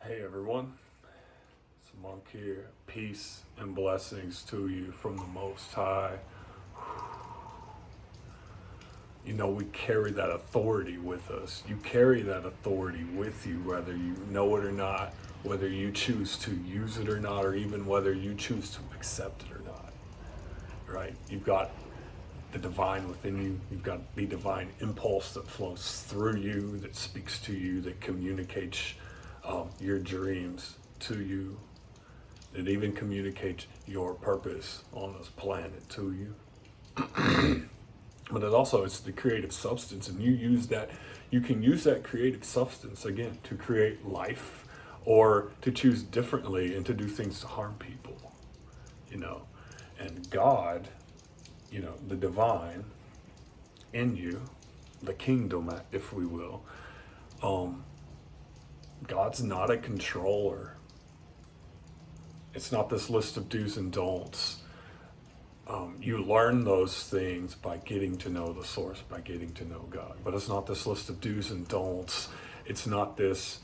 Hey everyone, it's Monk here. Peace and blessings to you from the Most High. You know, we carry that authority with us. You carry that authority with you, whether you know it or not, whether you choose to use it or not, or even whether you choose to accept it or not, right? You've got the divine within you. You've got the divine impulse that flows through you, that speaks to you, that communicates your dreams to you, that even communicates your purpose on this planet to you. But it's the creative substance, and you can use that creative substance again to create life, or to choose differently and to do things to harm people, you know. And God, the divine in you, the kingdom, if we will, God's not a controller. It's not this list of do's and don'ts. You learn those things by getting to know the source, by getting to know God. But it's not this list of do's and don'ts. It's not this,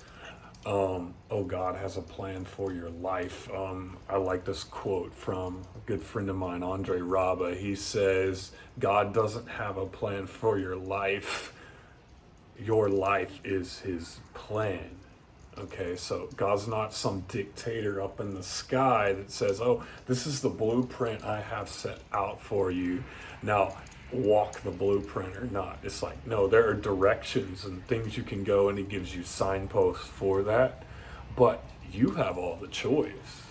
oh, God has a plan for your life. I like this quote from a good friend of mine, Andre Raba. He says, God doesn't have a plan for your life. Your life is his plan. Okay, so God's not some dictator up in the sky that says, oh, this is the blueprint I have set out for you. Now, walk the blueprint or not. It's like, no, there are directions and things you can go, and he gives you signposts for that. But you have all the choice.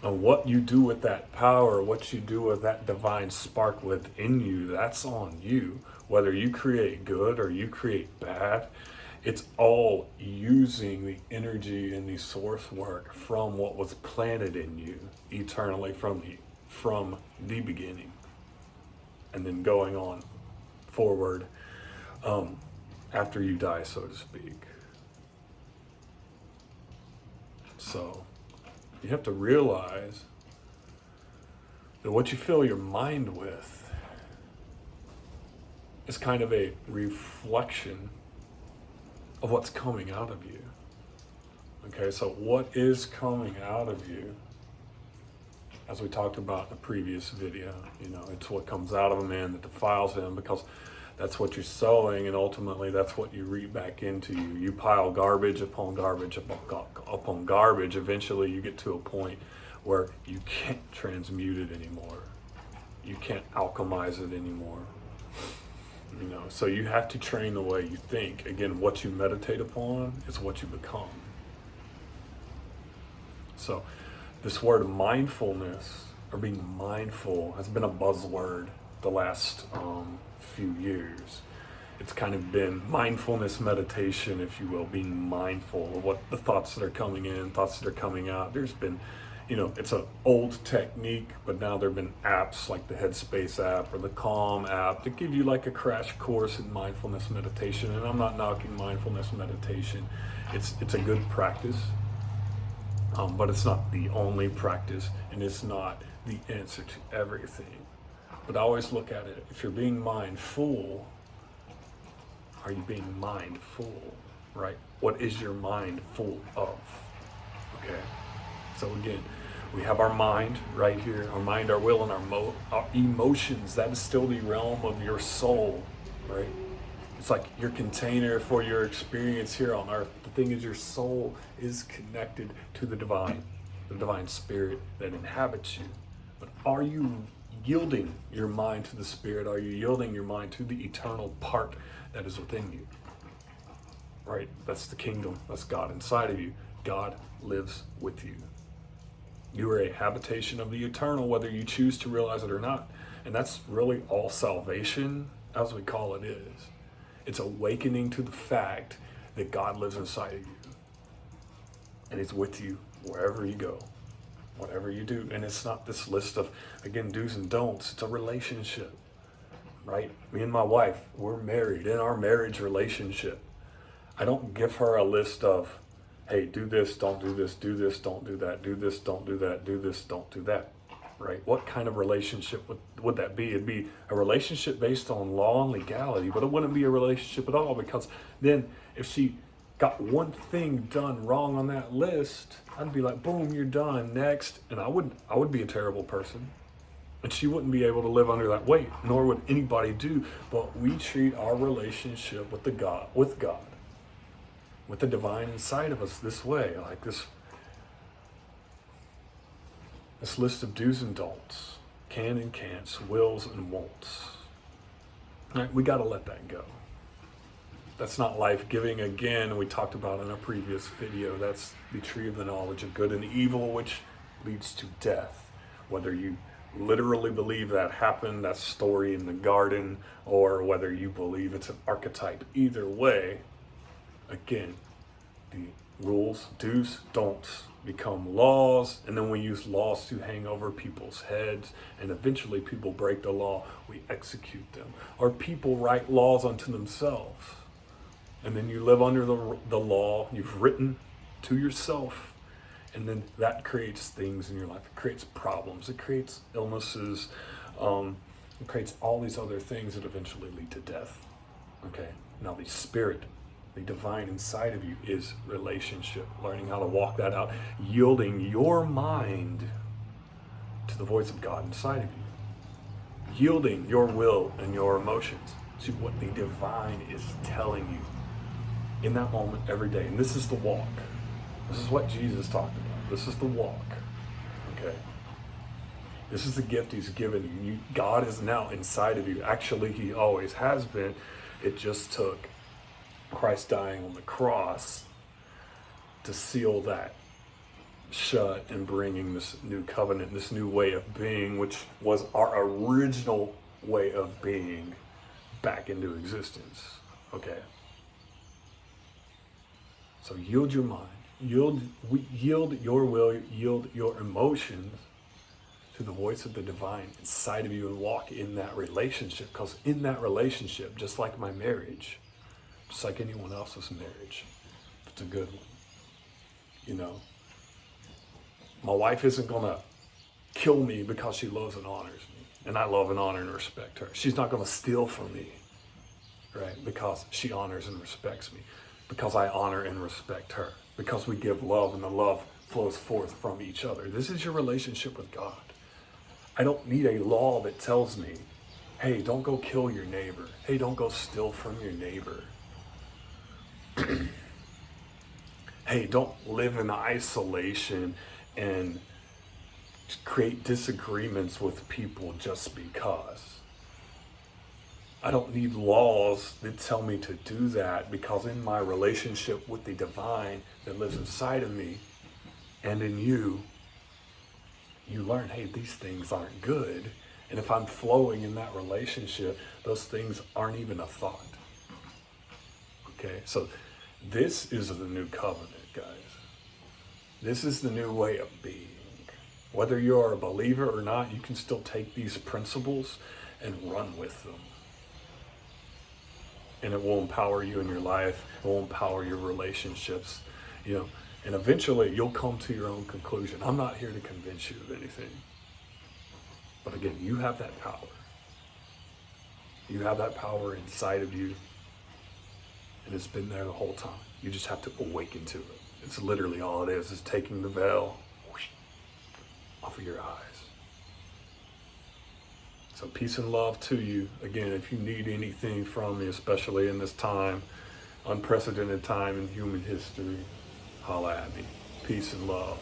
And what you do with that power, what you do with that divine spark within you, that's on you. Whether you create good or you create bad, it's all using the energy and the source work from what was planted in you eternally from the beginning, and then going on forward after you die, so to speak. So you have to realize that what you fill your mind with is kind of a reflection of what's coming out of you. Okay, so what is coming out of you, as we talked about in the previous video, it's what comes out of a man that defiles him, because that's what you're sowing, and ultimately that's what you reap back into you. You pile garbage upon garbage upon garbage. Eventually you get to a point where you can't transmute it anymore. You can't alchemize it anymore. So you have to train the way you think. Again, what you meditate upon is what you become. So this word mindfulness, or being mindful, has been a buzzword the last few years. It's kind of been mindfulness meditation, if you will, being mindful of what the thoughts that are coming in, thoughts that are coming out. There's been, it's an old technique, but now there have been apps like the Headspace app or the Calm app that give you like a crash course in mindfulness meditation. And I'm not knocking mindfulness meditation. It's a good practice, but it's not the only practice, and it's not the answer to everything. But I always look at it, if you're being mindful, are you being mindful, right? What is your mind full of? Okay. So again, we have our mind right here, our mind, our will, and our emotions. That is still the realm of your soul, right? It's like your container for your experience here on earth. The thing is, your soul is connected to the divine spirit that inhabits you. But are you yielding your mind to the spirit? Are you yielding your mind to the eternal part that is within you? Right? That's the kingdom. That's God inside of you. God lives with you. You are a habitation of the eternal, whether you choose to realize it or not. And that's really all salvation, as we call it, is. It's awakening to the fact that God lives inside of you. And he's with you wherever you go, whatever you do. And it's not this list of, again, do's and don'ts. It's a relationship, right? Me and my wife, we're married. In our marriage relationship, I don't give her a list of, hey, do this, don't do this, do this, don't do that, do this, don't do that, do this, don't do that, right? What kind of relationship would that be? It'd be a relationship based on law and legality, but it wouldn't be a relationship at all, because then if she got one thing done wrong on that list, I'd be like, boom, you're done, next. And I would be a terrible person. And she wouldn't be able to live under that weight, nor would anybody do. But we treat our relationship with God, with the divine inside of us this way, like this list of do's and don'ts, can and can'ts, wills and won'ts. Right? We got to let that go. That's not life-giving. Again, we talked about in a previous video, that's the tree of the knowledge of good and evil, which leads to death. Whether you literally believe that happened, that story in the garden, or whether you believe it's an archetype. Either way, again, the rules, do's, don'ts become laws, and then we use laws to hang over people's heads, and eventually people break the law, we execute them. Or people write laws unto themselves, and then you live under the law you've written to yourself, and then that creates things in your life. It creates problems, it creates illnesses, it creates all these other things that eventually lead to death. Okay, now the spirit, the divine inside of you is relationship, learning how to walk that out, yielding your mind to the voice of God inside of you, yielding your will and your emotions to what the divine is telling you in that moment every day. And this is the walk. This is what Jesus talked about. This is the walk. Okay? This is the gift he's given you. God is now inside of you. Actually, he always has been. It just took Christ dying on the cross to seal that shut and bringing this new covenant, this new way of being, which was our original way of being, back into existence. Okay? So yield your mind, yield your will, yield your emotions to the voice of the divine inside of you, and walk in that relationship. Because in that relationship, just like my marriage, just like anyone else's marriage, if it's a good one, you know, my wife isn't gonna kill me because she loves and honors me, and I love and honor and respect her. She's not gonna steal from me, right? Because she honors and respects me. Because I honor and respect her. Because we give love, and the love flows forth from each other. This is your relationship with God. I don't need a law that tells me, hey, don't go kill your neighbor. Hey, don't go steal from your neighbor. Hey, don't live in isolation and create disagreements with people just because. I don't need laws that tell me to do that, because in my relationship with the divine that lives inside of me and in you, you learn, hey, these things aren't good. And if I'm flowing in that relationship, those things aren't even a thought. Okay, so this is the new covenant, guys. This is the new way of being. Whether you're a believer or not, you can still take these principles and run with them. And it will empower you in your life. It will empower your relationships, you know, and eventually you'll come to your own conclusion. I'm not here to convince you of anything. But again, you have that power. You have that power inside of you. And it's been there the whole time. You just have to awaken to it. It's literally all it is taking the veil off of your eyes. So peace and love to you. Again, if you need anything from me, especially in this time, unprecedented time in human history, holla at me. Peace and love.